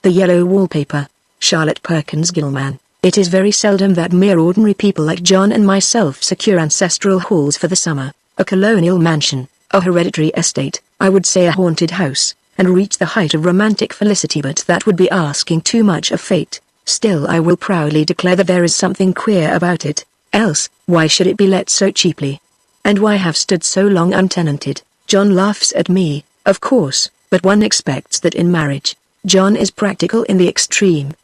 The yellow wallpaper. Charlotte Perkins Gilman. It is very seldom that mere ordinary people like John and myself secure ancestral halls for the summer, a colonial mansion, a hereditary estate, I would say a haunted house, and reach the height of romantic felicity, but that would be asking too much of fate. Still, I will proudly declare that there is something queer about it, else, why should it be let so cheaply? And why have stood so long untenanted? John laughs at me, of course, but one expects that in marriage. John is practical in the extreme.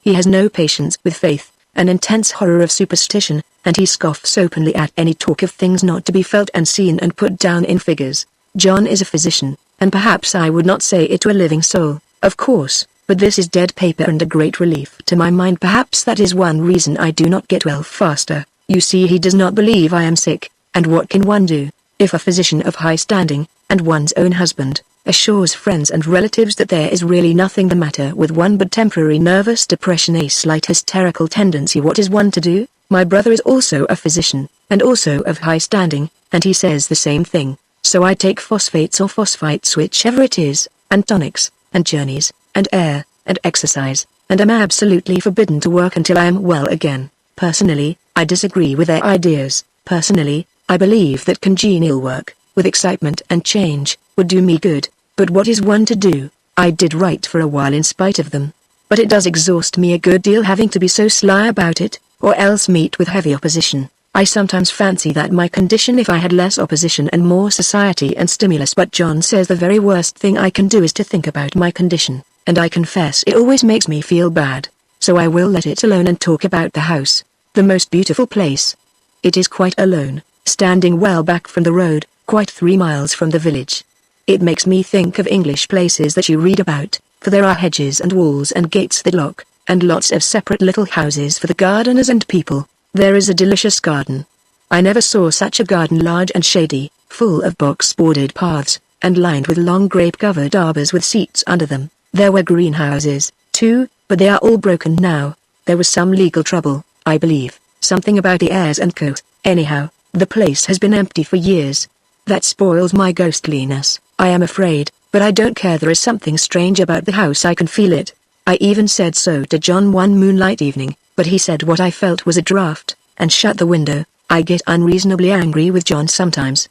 He has no patience with faith, an intense horror of superstition, and he scoffs openly at any talk of things not to be felt and seen and put down in figures. John is a physician, and perhaps I would not say it to a living soul, of course, but this is dead paper and a great relief to my mind. Perhaps that is one reason I do not get well faster. You see, he does not believe I am sick, and what can one do, if a physician of high standing, and one's own husband, assures friends and relatives that there is really nothing the matter with one but temporary nervous depression, a slight hysterical tendency? What is one to do? My brother is also a physician, and also of high standing, and he says the same thing. So I take phosphates or phosphites, whichever it is, and tonics, and journeys, and air, and exercise, and am absolutely forbidden to work until I am well again. Personally, I disagree with their ideas. Personally, I believe that congenial work, with excitement and change, would do me good, but what is one to do? I did write for a while in spite of them. But it does exhaust me a good deal having to be so sly about it, or else meet with heavy opposition. I sometimes fancy that my condition if I had less opposition and more society and stimulus. But John says the very worst thing I can do is to think about my condition, and I confess it always makes me feel bad. So I will let it alone and talk about the house. The most beautiful place. It is quite alone, standing well back from the road, quite 3 miles from the village. It makes me think of English places that you read about, for there are hedges and walls and gates that lock, and lots of separate little houses for the gardeners and people. There is a delicious garden. I never saw such a garden, large and shady, full of box-bordered paths, and lined with long grape-covered arbors with seats under them. There were greenhouses, too, but they are all broken now. There was some legal trouble, I believe, something about the heirs and co. Anyhow, the place has been empty for years. That spoils my ghostliness, I am afraid, but I don't care. There is something strange about the house, I can feel it. I even said so to John one moonlight evening, but he said what I felt was a draft, and shut the window. I get unreasonably angry with John sometimes.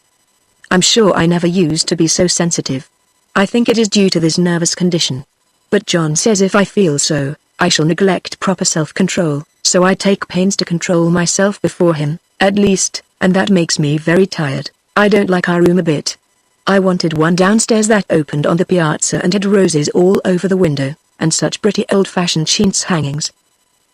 I'm sure I never used to be so sensitive. I think it is due to this nervous condition. But John says if I feel so, I shall neglect proper self-control, so I take pains to control myself before him, at least, and that makes me very tired. I don't like our room a bit. I wanted one downstairs that opened on the piazza and had roses all over the window, and such pretty old-fashioned chintz hangings.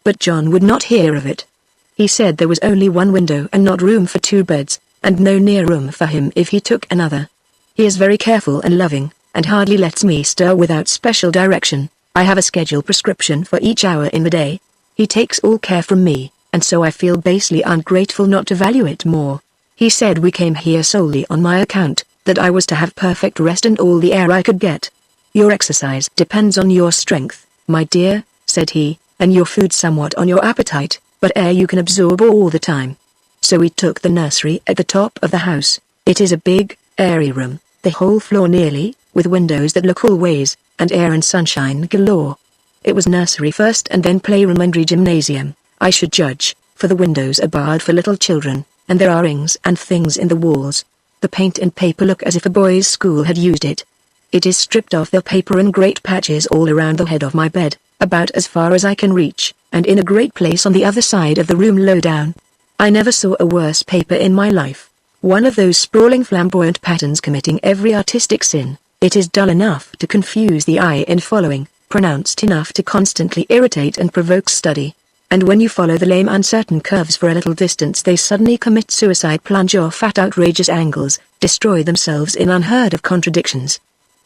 But John would not hear of it. He said there was only one window and not room for 2 beds, and no near room for him if he took another. He is very careful and loving, and hardly lets me stir without special direction. I have a scheduled prescription for each hour in the day. He takes all care from me, and so I feel basely ungrateful not to value it more. He said we came here solely on my account, that I was to have perfect rest and all the air I could get. Your exercise depends on your strength, my dear, said he, and your food somewhat on your appetite, but air you can absorb all the time. So we took the nursery at the top of the house. It is a big, airy room, the whole floor nearly, with windows that look all ways, and air and sunshine galore. It was nursery first and then playroom and gymnasium, I should judge, for the windows are barred for little children, and there are rings and things in the walls. The paint and paper look as if a boys' school had used it. It is stripped off the paper in great patches all around the head of my bed, about as far as I can reach, and in a great place on the other side of the room low down. I never saw a worse paper in my life. One of those sprawling flamboyant patterns committing every artistic sin. It is dull enough to confuse the eye in following, pronounced enough to constantly irritate and provoke study. And when you follow the lame uncertain curves for a little distance they suddenly commit suicide, plunge off at outrageous angles, destroy themselves in unheard of contradictions.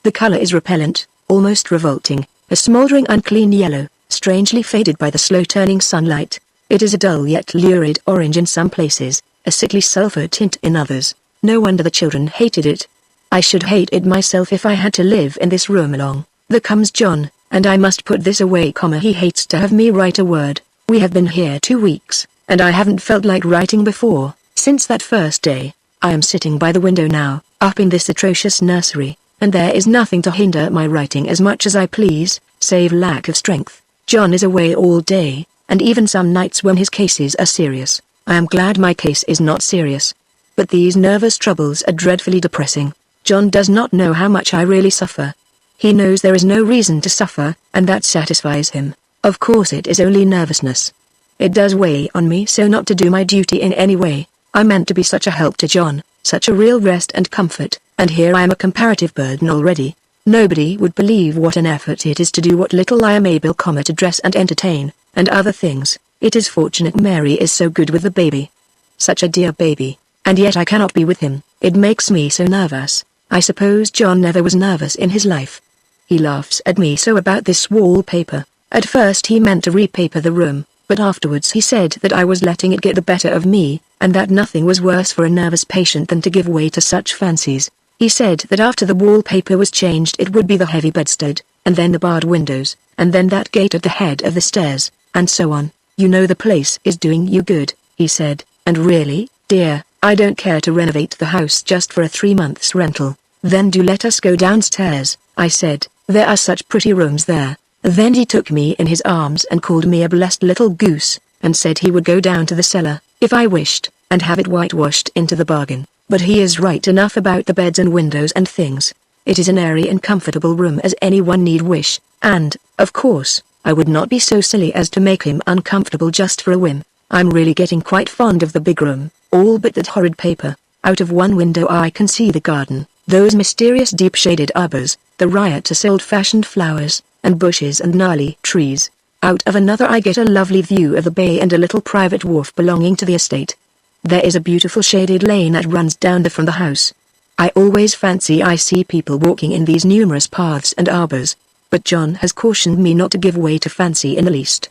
The color is repellent, almost revolting, a smoldering unclean yellow, strangely faded by the slow-turning sunlight. It is a dull yet lurid orange in some places, a sickly sulphur tint in others. No wonder the children hated it. I should hate it myself if I had to live in this room along. There comes John, and I must put this away, he hates to have me write a word. We have been here 2 weeks, and I haven't felt like writing before, since that first day. I am sitting by the window now, up in this atrocious nursery, and there is nothing to hinder my writing as much as I please, save lack of strength. John is away all day, and even some nights when his cases are serious. I am glad my case is not serious. But these nervous troubles are dreadfully depressing. John does not know how much I really suffer. He knows there is no reason to suffer, and that satisfies him. Of course it is only nervousness. It does weigh on me so not to do my duty in any way. I meant to be such a help to John, such a real rest and comfort, and here I am a comparative burden already. Nobody would believe what an effort it is to do what little I am able, to dress and entertain, and other things. It is fortunate Mary is so good with the baby. Such a dear baby, and yet I cannot be with him. It makes me so nervous. I suppose John never was nervous in his life. He laughs at me so about this wallpaper. At first he meant to repaper the room, but afterwards he said that I was letting it get the better of me, and that nothing was worse for a nervous patient than to give way to such fancies. He said that after the wallpaper was changed it would be the heavy bedstead, and then the barred windows, and then that gate at the head of the stairs, and so on. You know the place is doing you good, he said, and really, dear, I don't care to renovate the house just for a 3 months rental. Then do let us go downstairs, I said, there are such pretty rooms there. Then he took me in his arms and called me a blessed little goose, and said he would go down to the cellar, if I wished, and have it whitewashed into the bargain. But he is right enough about the beds and windows and things. It is an airy and comfortable room as anyone need wish, and, of course, I would not be so silly as to make him uncomfortable just for a whim. I'm really getting quite fond of the big room, all but that horrid paper. Out of one window I can see the garden, those mysterious deep-shaded arbors, the riotous old-fashioned flowers, and bushes and gnarly trees. Out of another I get a lovely view of the bay and a little private wharf belonging to the estate. There is a beautiful shaded lane that runs down from the house. I always fancy I see people walking in these numerous paths and arbors, but John has cautioned me not to give way to fancy in the least.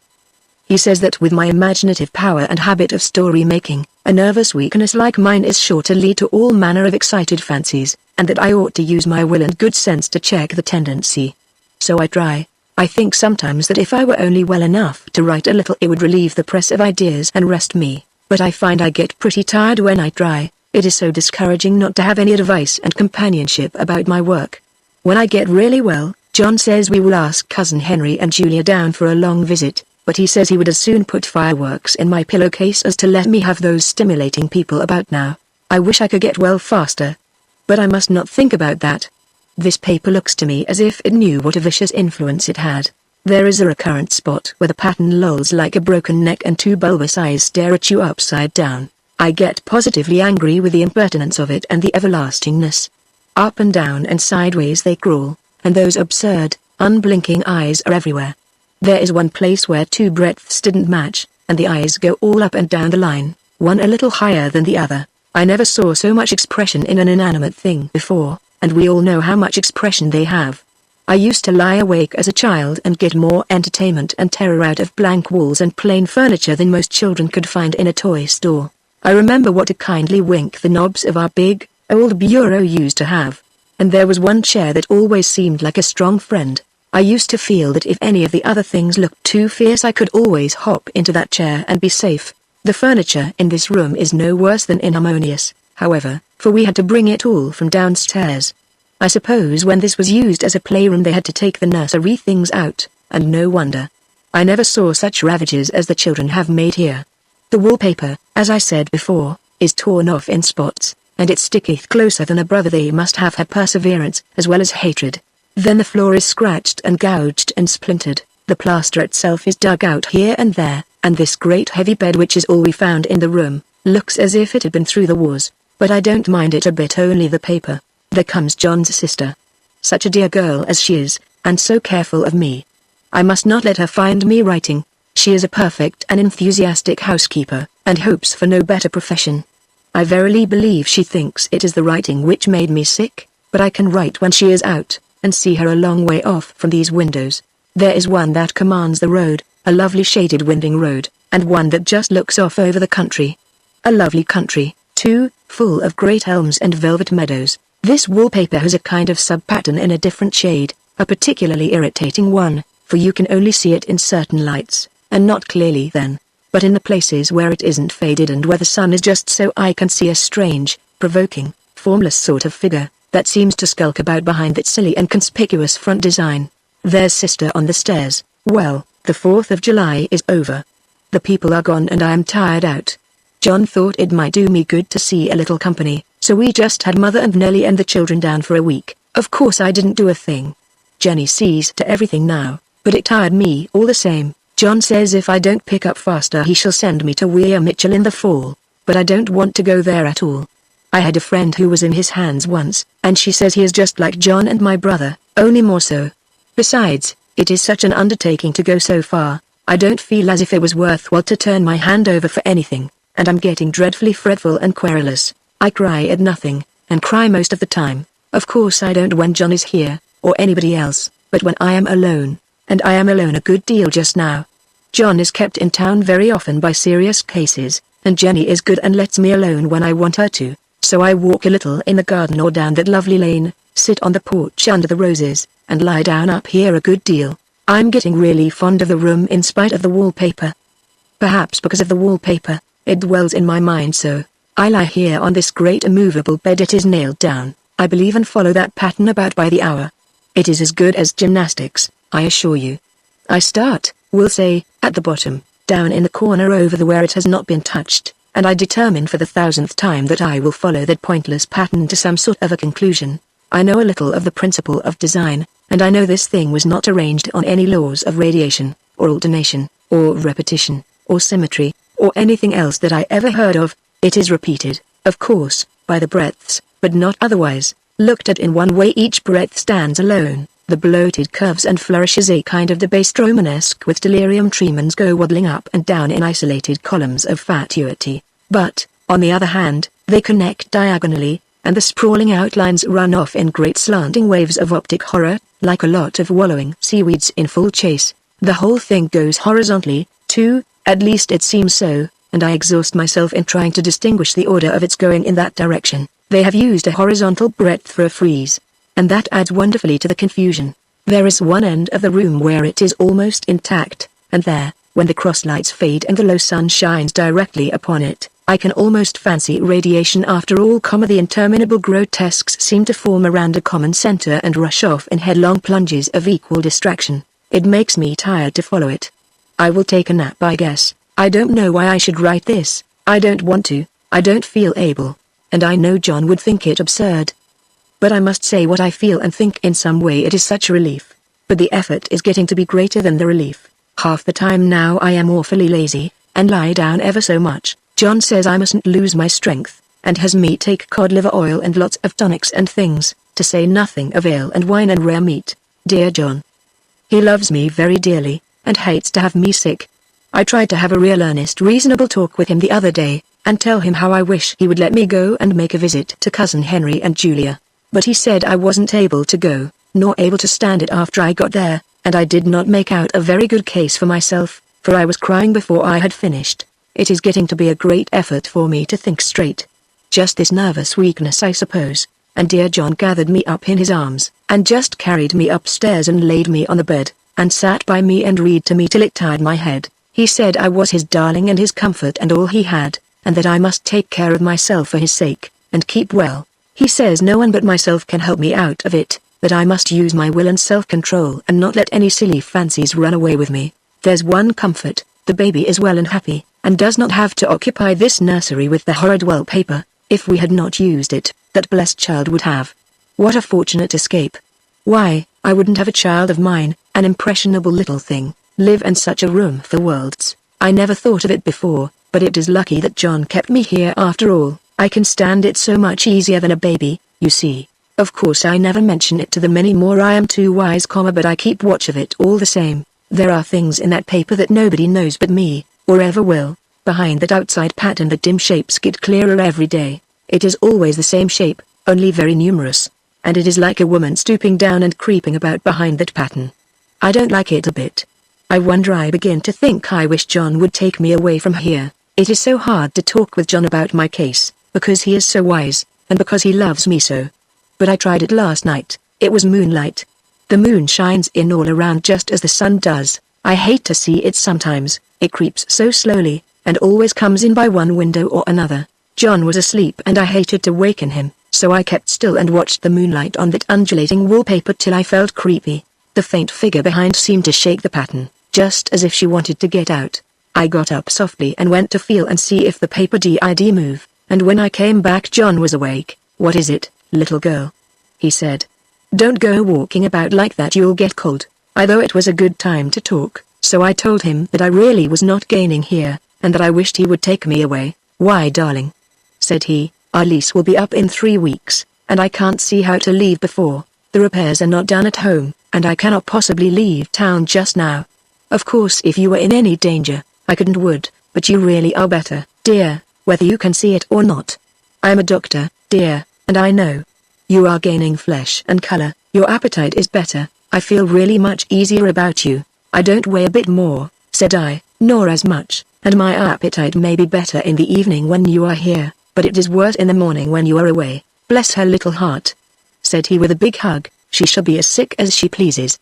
He says that with my imaginative power and habit of story-making, a nervous weakness like mine is sure to lead to all manner of excited fancies, and that I ought to use my will and good sense to check the tendency. So I try. I think sometimes that if I were only well enough to write a little it would relieve the press of ideas and rest me, but I find I get pretty tired when I try. It is so discouraging not to have any advice and companionship about my work. When I get really well, John says we will ask Cousin Henry and Julia down for a long visit, but he says he would as soon put fireworks in my pillowcase as to let me have those stimulating people about now. I wish I could get well faster. But I must not think about that. This paper looks to me as if it knew what a vicious influence it had. There is a recurrent spot where the pattern lolls like a broken neck and two bulbous eyes stare at you upside down. I get positively angry with the impertinence of it and the everlastingness. Up and down and sideways they crawl, and those absurd, unblinking eyes are everywhere. There is one place where two breadths didn't match, and the eyes go all up and down the line, one a little higher than the other. I never saw so much expression in an inanimate thing before, and we all know how much expression they have. I used to lie awake as a child and get more entertainment and terror out of blank walls and plain furniture than most children could find in a toy store. I remember what a kindly wink the knobs of our big, old bureau used to have. And there was one chair that always seemed like a strong friend. I used to feel that if any of the other things looked too fierce I could always hop into that chair and be safe. The furniture in this room is no worse than inharmonious, however, for we had to bring it all from downstairs. I suppose when this was used as a playroom they had to take the nursery things out, and no wonder. I never saw such ravages as the children have made here. The wallpaper, as I said before, is torn off in spots, and it sticketh closer than a brother. They must have had perseverance as well as hatred. Then the floor is scratched and gouged and splintered, the plaster itself is dug out here and there, and this great heavy bed, which is all we found in the room, looks as if it had been through the wars. But I don't mind it a bit, only the paper. There comes John's sister. Such a dear girl as she is, and so careful of me. I must not let her find me writing. She is a perfect and enthusiastic housekeeper, and hopes for no better profession. I verily believe she thinks it is the writing which made me sick, but I can write when she is out, and see her a long way off from these windows. There is one that commands the road, a lovely shaded winding road, and one that just looks off over the country. A lovely country, too, full of great elms and velvet meadows. This wallpaper has a kind of sub-pattern in a different shade, a particularly irritating one, for you can only see it in certain lights, and not clearly then. But in the places where it isn't faded and where the sun is just so, I can see a strange, provoking, formless sort of figure, that seems to skulk about behind that silly and conspicuous front design. There's sister on the stairs. Well, the 4th of July is over. The people are gone and I am tired out. John thought it might do me good to see a little company, so we just had Mother and Nellie and the children down for a week. Of course I didn't do a thing. Jenny sees to everything now, but it tired me all the same. John says if I don't pick up faster he shall send me to Weir Mitchell in the fall, but I don't want to go there at all. I had a friend who was in his hands once, and she says he is just like John and my brother, only more so. Besides, it is such an undertaking to go so far. I don't feel as if it was worthwhile to turn my hand over for anything, and I'm getting dreadfully fretful and querulous. I cry at nothing, and cry most of the time. Of course I don't when John is here, or anybody else, but when I am alone, and I am alone a good deal just now. John is kept in town very often by serious cases, and Jenny is good and lets me alone when I want her to, so I walk a little in the garden or down that lovely lane, sit on the porch under the roses, and lie down up here a good deal. I'm getting really fond of the room in spite of the wallpaper. Perhaps because of the wallpaper, it dwells in my mind so. I lie here on this great immovable bed, it is nailed down, I believe, and follow that pattern about by the hour. It is as good as gymnastics, I assure you. I start, we'll say, at the bottom, down in the corner over the where it has not been touched, and I determine for the 1000th time that I will follow that pointless pattern to some sort of a conclusion. I know a little of the principle of design, and I know this thing was not arranged on any laws of radiation, or alternation, or repetition, or symmetry, or anything else that I ever heard of. It is repeated, of course, by the breadths, but not otherwise. Looked at in one way each breadth stands alone. The bloated curves and flourishes a kind of debased Romanesque with delirium tremens go waddling up and down in isolated columns of fatuity. But, on the other hand, they connect diagonally, and the sprawling outlines run off in great slanting waves of optic horror, like a lot of wallowing seaweeds in full chase. The whole thing goes horizontally, too, at least it seems so, and I exhaust myself in trying to distinguish the order of its going in that direction. They have used a horizontal breadth for a frieze, and that adds wonderfully to the confusion. There is one end of the room where it is almost intact, and there, when the cross lights fade and the low sun shines directly upon it, I can almost fancy radiation after all, the interminable grotesques seem to form around a common center and rush off in headlong plunges of equal distraction. It makes me tired to follow it. I will take a nap, I guess. I don't know why I should write this. I don't want to. I don't feel able. And I know John would think it absurd. But I must say what I feel and think. In some way it is such a relief. But the effort is getting to be greater than the relief. Half the time now I am awfully lazy, and lie down ever so much. John says I mustn't lose my strength, and has me take cod liver oil and lots of tonics and things, to say nothing of ale and wine and rare meat. Dear John. He loves me very dearly, and hates to have me sick. I tried to have a real earnest reasonable talk with him the other day, and tell him how I wish he would let me go and make a visit to Cousin Henry and Julia. But he said I wasn't able to go, nor able to stand it after I got there, and I did not make out a very good case for myself, for I was crying before I had finished. It is getting to be a great effort for me to think straight. Just this nervous weakness, I suppose. And dear John gathered me up in his arms, and just carried me upstairs and laid me on the bed, and sat by me and read to me till it tired my head. He said I was his darling and his comfort and all he had, and that I must take care of myself for his sake, and keep well. He says no one but myself can help me out of it, that I must use my will and self-control and not let any silly fancies run away with me. There's one comfort, the baby is well and happy, and does not have to occupy this nursery with the horrid wallpaper. If we had not used it, that blessed child would have. What a fortunate escape. Why, I wouldn't have a child of mine, an impressionable little thing, live in such a room for worlds. I never thought of it before, but it is lucky that John kept me here after all. I can stand it so much easier than a baby, you see. Of course I never mention it to them any more, I am too wise, but I keep watch of it all the same. There are things in that paper that nobody knows but me, or ever will. Behind that outside pattern the dim shapes get clearer every day. It is always the same shape, only very numerous. And it is like a woman stooping down and creeping about behind that pattern. I don't like it a bit. I begin to think I wish John would take me away from here. It is so hard to talk with John about my case, because he is so wise, and because he loves me so. But I tried it last night. It was moonlight. The moon shines in all around just as the sun does. I hate to see it sometimes. It creeps so slowly, and always comes in by one window or another. John was asleep and I hated to waken him, so I kept still and watched the moonlight on that undulating wallpaper till I felt creepy. The faint figure behind seemed to shake the pattern, just as if she wanted to get out. I got up softly and went to feel and see if the paper did move, and when I came back John was awake. "What is it, little girl?" he said. "Don't go walking about like that, you'll get cold." I thought it was a good time to talk, so I told him that I really was not gaining here, and that I wished he would take me away. "Why, darling?" said he. "Our lease will be up in 3 weeks, and I can't see how to leave before. The repairs are not done at home, and I cannot possibly leave town just now. Of course if you were in any danger, I would, but you really are better, dear, whether you can see it or not. I am a doctor, dear, and I know. You are gaining flesh and color, your appetite is better, I feel really much easier about you. I don't weigh a bit more," said I, "nor as much, and my appetite may be better in the evening when you are here, but it is worse in the morning when you are away." "Bless her little heart," said he with a big hug, "she shall be as sick as she pleases.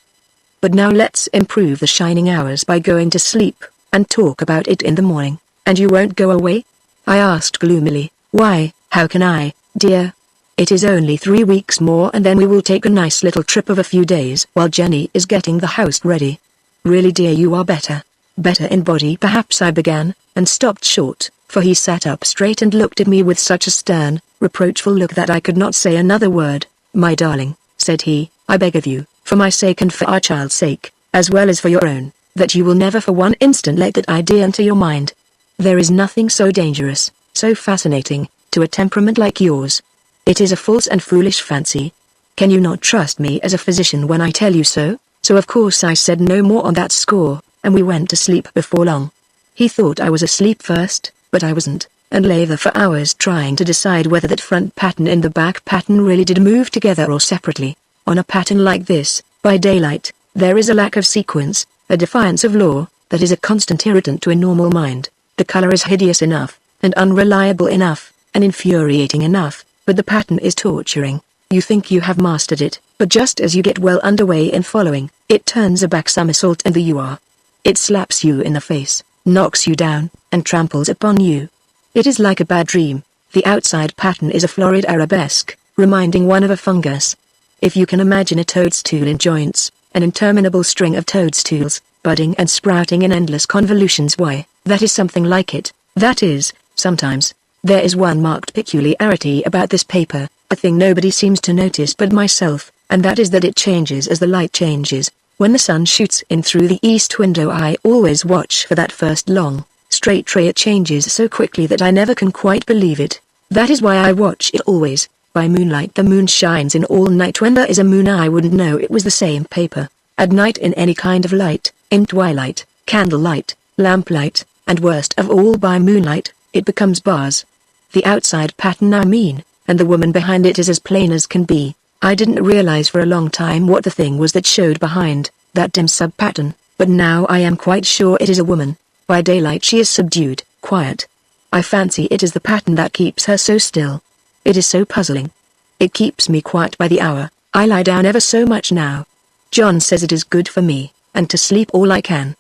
But now let's improve the shining hours by going to sleep, and talk about it in the morning." "And you won't go away?" I asked gloomily. "Why, how can I, dear? It is only 3 weeks more and then we will take a nice little trip of a few days while Jenny is getting the house ready." "Really dear, you are better. Better in body perhaps," I began, and stopped short, for he sat up straight and looked at me with such a stern, reproachful look that I could not say another word. "My darling," said he, "I beg of you, for my sake and for our child's sake, as well as for your own, that you will never for one instant let that idea enter your mind. There is nothing so dangerous, so fascinating, to a temperament like yours. It is a false and foolish fancy. Can you not trust me as a physician when I tell you so?" So of course I said no more on that score, and we went to sleep before long. He thought I was asleep first, but I wasn't, and lay there for hours trying to decide whether that front pattern and the back pattern really did move together or separately. On a pattern like this, by daylight, there is a lack of sequence, a defiance of law, that is a constant irritant to a normal mind. The color is hideous enough, and unreliable enough, and infuriating enough, but the pattern is torturing. You think you have mastered it, but just as you get well underway in following, it turns a back somersault and there you are. It slaps you in the face, knocks you down, and tramples upon you. It is like a bad dream. The outside pattern is a florid arabesque, reminding one of a fungus. If you can imagine a toadstool in joints, an interminable string of toadstools, budding and sprouting in endless convolutions, why, that is something like it. That is, sometimes. There is one marked peculiarity about this paper, a thing nobody seems to notice but myself, and that is that it changes as the light changes. When the sun shoots in through the east window I always watch for that first long, straight ray. It changes so quickly that I never can quite believe it. That is why I watch it always. By moonlight the moon shines in all night. When there is a moon I wouldn't know it was the same paper. At night in any kind of light, in twilight, candlelight, lamplight, and worst of all by moonlight, it becomes bars. The outside pattern I mean, and the woman behind it is as plain as can be. I didn't realize for a long time what the thing was that showed behind that dim sub-pattern, but now I am quite sure it is a woman. By daylight she is subdued, quiet. I fancy it is the pattern that keeps her so still. It is so puzzling. It keeps me quiet by the hour. I lie down ever so much now. John says it is good for me, and to sleep all I can.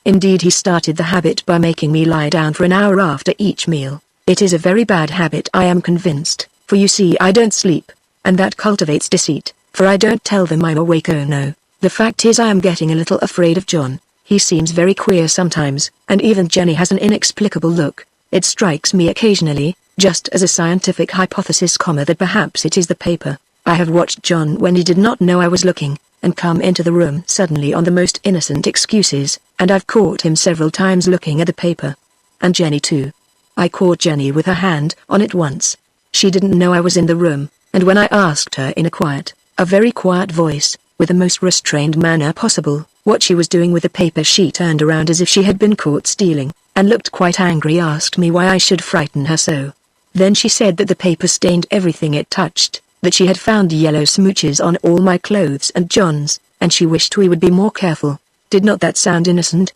Indeed, he started the habit by making me lie down for an hour after each meal. It is a very bad habit, I am convinced, for you see I don't sleep, and that cultivates deceit, for I don't tell them I'm awake. Oh no, the fact is I am getting a little afraid of John. He seems very queer sometimes, and even Jenny has an inexplicable look. It strikes me occasionally, just as a scientific hypothesis, that perhaps it is the paper. I have watched John when he did not know I was looking, and come into the room suddenly on the most innocent excuses, and I've caught him several times looking at the paper. And Jenny too. I caught Jenny with her hand on it once. She didn't know I was in the room, and when I asked her in a very quiet voice, with the most restrained manner possible, what she was doing with the paper, she turned around as if she had been caught stealing, and looked quite angry, asked me why I should frighten her so. Then she said that the paper stained everything it touched, that she had found yellow smooches on all my clothes and John's, and she wished we would be more careful. Did not that sound innocent?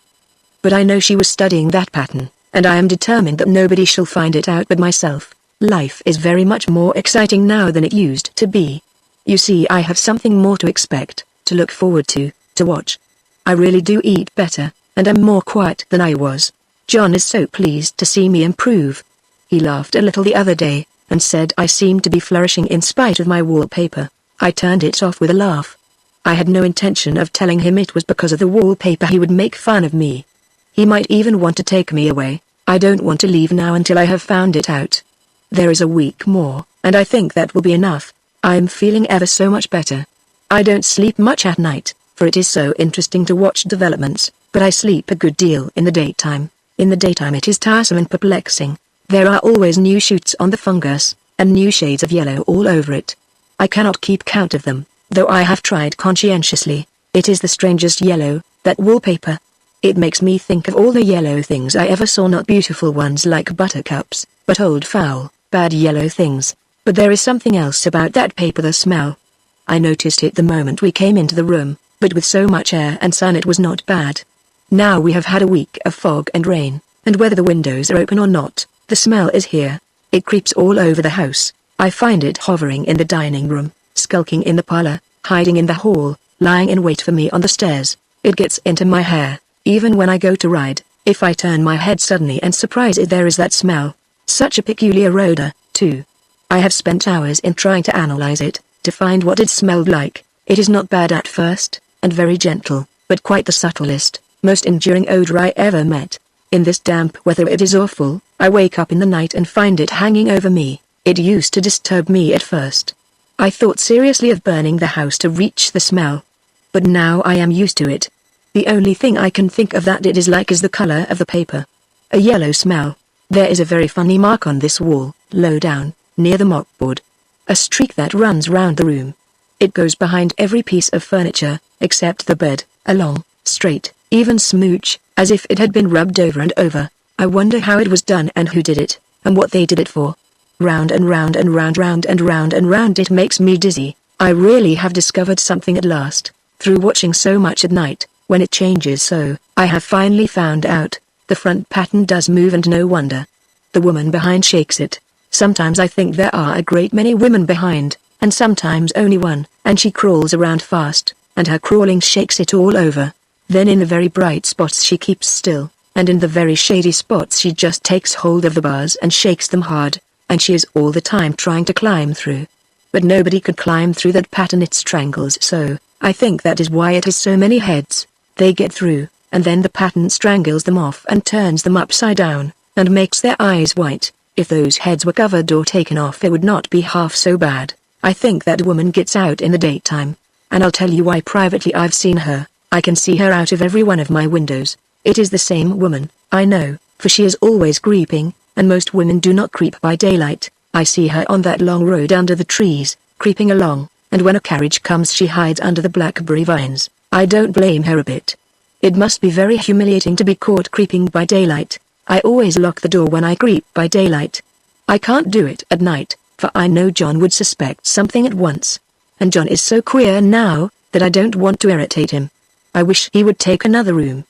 But I know she was studying that pattern, and I am determined that nobody shall find it out but myself. Life is very much more exciting now than it used to be. You see, I have something more to expect, to look forward to watch. I really do eat better, and am more quiet than I was. John is so pleased to see me improve. He laughed a little the other day, and said I seemed to be flourishing in spite of my wallpaper. I turned it off with a laugh. I had no intention of telling him it was because of the wallpaper. He would make fun of me. He might even want to take me away. I don't want to leave now until I have found it out. There is a week more, and I think that will be enough. I'm feeling ever so much better. I don't sleep much at night, for it is so interesting to watch developments, but I sleep a good deal in the daytime. In the daytime it is tiresome and perplexing. There are always new shoots on the fungus, and new shades of yellow all over it. I cannot keep count of them, though I have tried conscientiously. It is the strangest yellow, that wallpaper. It makes me think of all the yellow things I ever saw, not beautiful ones like buttercups, but old foul, bad yellow things. But there is something else about that paper, the smell. I noticed it the moment we came into the room, but with so much air and sun it was not bad. Now we have had a week of fog and rain, and whether the windows are open or not, the smell is here. It creeps all over the house. I find it hovering in the dining room, skulking in the parlor, hiding in the hall, lying in wait for me on the stairs. It gets into my hair, even when I go to ride. If I turn my head suddenly and surprise it, there is that smell. Such a peculiar odor, too. I have spent hours in trying to analyze it, to find what it smelled like. It is not bad at first, and very gentle, but quite the subtlest, most enduring odor I ever met. In this damp weather it is awful. I wake up in the night and find it hanging over me. It used to disturb me at first. I thought seriously of burning the house to reach the smell. But now I am used to it. The only thing I can think of that it is like is the color of the paper. A yellow smell. There is a very funny mark on this wall, low down, near the mopboard. A streak that runs round the room. It goes behind every piece of furniture, except the bed, a long, straight, even smooch, as if it had been rubbed over and over. I wonder how it was done and who did it, and what they did it for. Round and round and round, round and round and round, it makes me dizzy. I really have discovered something at last. Through watching so much at night, when it changes so, I have finally found out. The front pattern does move, and no wonder. The woman behind shakes it. Sometimes I think there are a great many women behind, and sometimes only one, and she crawls around fast, and her crawling shakes it all over. Then in the very bright spots she keeps still, and in the very shady spots she just takes hold of the bars and shakes them hard, and she is all the time trying to climb through. But nobody could climb through that pattern, it strangles so. I think that is why it has so many heads. They get through, and then the pattern strangles them off and turns them upside down, and makes their eyes white. If those heads were covered or taken off it would not be half so bad. I think that woman gets out in the daytime. And I'll tell you why. Privately I've seen her. I can see her out of every one of my windows. It is the same woman, I know, for she is always creeping, and most women do not creep by daylight. I see her on that long road under the trees, creeping along, and when a carriage comes she hides under the blackberry vines. I don't blame her a bit. It must be very humiliating to be caught creeping by daylight. I always lock the door when I creep by daylight. I can't do it at night, for I know John would suspect something at once. And John is so queer now, that I don't want to irritate him. I wish he would take another room.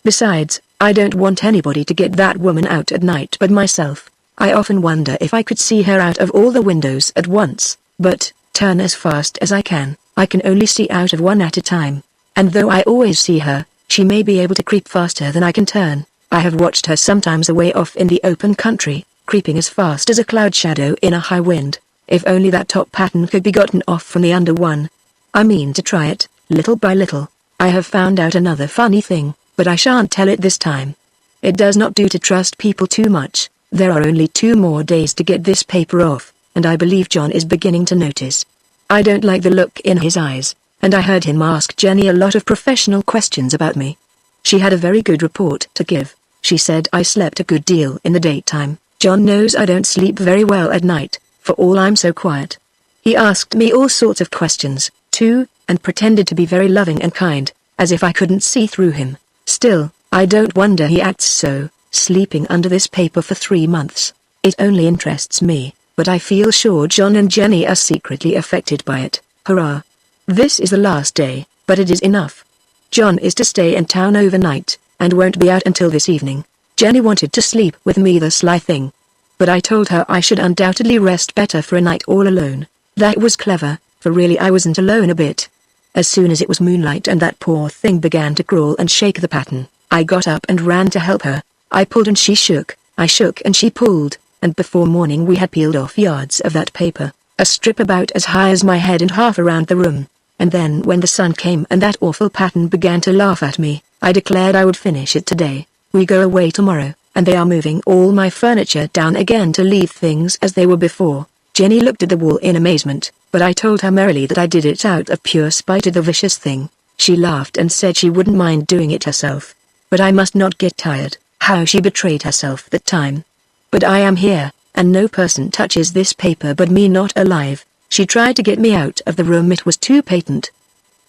Besides, I don't want anybody to get that woman out at night but myself. I often wonder if I could see her out of all the windows at once, but, turn as fast as I can only see out of one at a time. And though I always see her, she may be able to creep faster than I can turn. I have watched her sometimes away off in the open country, creeping as fast as a cloud shadow in a high wind. If only that top pattern could be gotten off from the under one. I mean to try it, little by little. I have found out another funny thing, but I shan't tell it this time. It does not do to trust people too much. There are only 2 more days to get this paper off, and I believe John is beginning to notice. I don't like the look in his eyes, and I heard him ask Jenny a lot of professional questions about me. She had a very good report to give. She said I slept a good deal in the daytime. John knows I don't sleep very well at night, for all I'm so quiet. He asked me all sorts of questions, too, and pretended to be very loving and kind, as if I couldn't see through him. Still, I don't wonder he acts so, sleeping under this paper for 3 months. It only interests me, but I feel sure John and Jenny are secretly affected by it. Hurrah! This is the last day, but it is enough. John is to stay in town overnight, and won't be out until this evening. Jenny wanted to sleep with me, the sly thing. But I told her I should undoubtedly rest better for a night all alone. That was clever, for really I wasn't alone a bit. As soon as it was moonlight and that poor thing began to crawl and shake the pattern, I got up and ran to help her. I pulled and she shook, I shook and she pulled, and before morning we had peeled off yards of that paper, a strip about as high as my head and half around the room. and then when the sun came and that awful pattern began to laugh at me, I declared I would finish it today. We go away tomorrow, and they are moving all my furniture down again to leave things as they were before. Jenny looked at the wall in amazement, but I told her merrily that I did it out of pure spite of the vicious thing. She laughed and said she wouldn't mind doing it herself. But I must not get tired. How she betrayed herself that time. But I am here, and no person touches this paper but me, not alive. She tried to get me out of the room, it was too patent.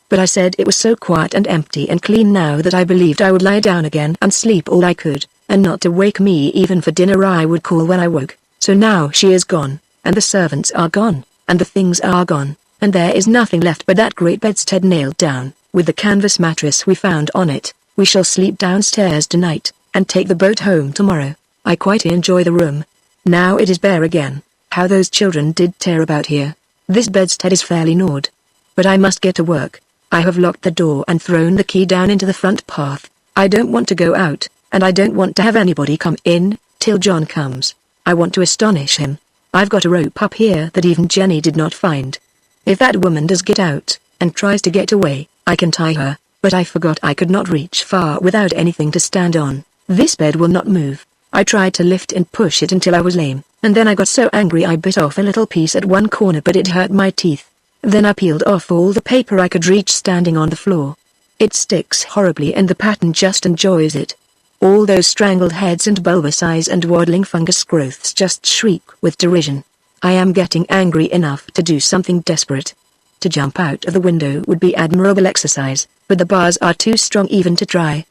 But I said it was so quiet and empty and clean now that I believed I would lie down again and sleep all I could, and not to wake me even for dinner I would call when I woke. So now she is gone, and the servants are gone, and the things are gone, and there is nothing left but that great bedstead nailed down, with the canvas mattress we found on it. We shall sleep downstairs tonight, and take the boat home tomorrow. I quite enjoy the room. Now it is bare again. How those children did tear about here. This bedstead is fairly gnawed. But I must get to work. I have locked the door and thrown the key down into the front path. I don't want to go out, and I don't want to have anybody come in, till John comes. I want to astonish him. I've got a rope up here that even Jenny did not find. If that woman does get out, and tries to get away, I can tie her, but I forgot I could not reach far without anything to stand on. This bed will not move. I tried to lift and push it until I was lame, and then I got so angry I bit off a little piece at one corner, but it hurt my teeth. Then I peeled off all the paper I could reach standing on the floor. It sticks horribly and the pattern just enjoys it. All those strangled heads and bulbous eyes and waddling fungus growths just shriek with derision. I am getting angry enough to do something desperate. To jump out of the window would be admirable exercise, but the bars are too strong even to try.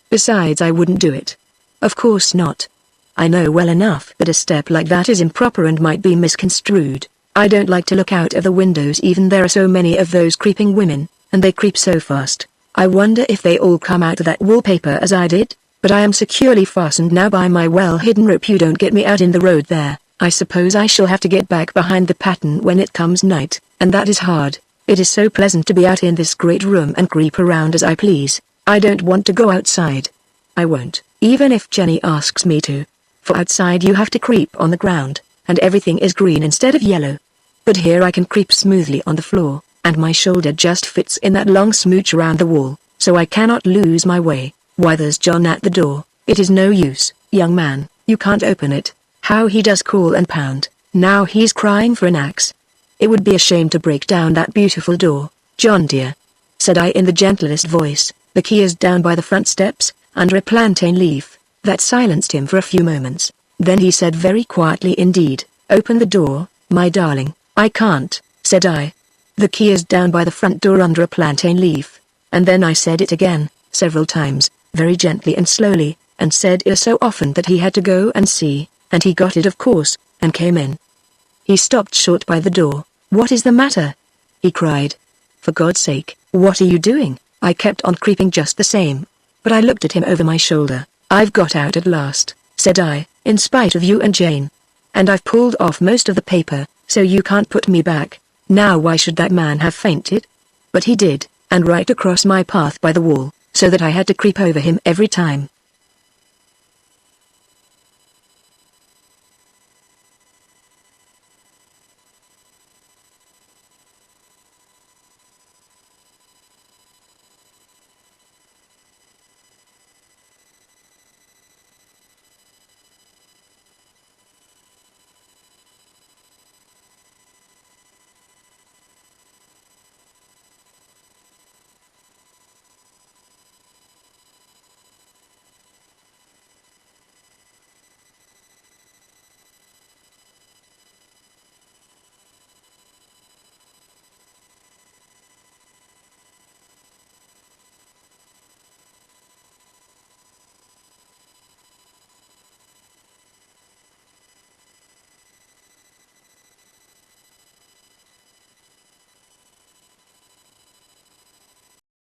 Besides, I wouldn't do it. Of course not. I know well enough that a step like that is improper and might be misconstrued. I don't like to look out of the windows, even there are so many of those creeping women, and they creep so fast. I wonder if they all come out of that wallpaper as I did, but I am securely fastened now by my well-hidden rope. You don't get me out in the road there. I suppose I shall have to get back behind the pattern when it comes night, and that is hard. It is so pleasant to be out in this great room and creep around as I please. I don't want to go outside. I won't, even if Jenny asks me to. For outside you have to creep on the ground, and everything is green instead of yellow. But here I can creep smoothly on the floor, and my shoulder just fits in that long smooch around the wall, so I cannot lose my way. Why, there's John at the door. It is no use, young man, you can't open it. How he does call and pound. Now he's crying for an axe. It would be a shame to break down that beautiful door. John dear, said I in the gentlest voice, the key is down by the front steps, under a plantain leaf. That silenced him for a few moments. Then he said very quietly indeed, open the door, my darling. I can't, said I. The key is down by the front door under a plantain leaf. And then I said it again, several times, very gently and slowly, and said it so often that he had to go and see, and he got it of course, and came in. He stopped short by the door. What is the matter? He cried. For God's sake, what are you doing? I kept on creeping just the same. But I looked at him over my shoulder. I've got out at last, said I, in spite of you and Jane. And I've pulled off most of the paper, so you can't put me back. Now why should that man have fainted? But he did, and right across my path by the wall, so that I had to creep over him every time.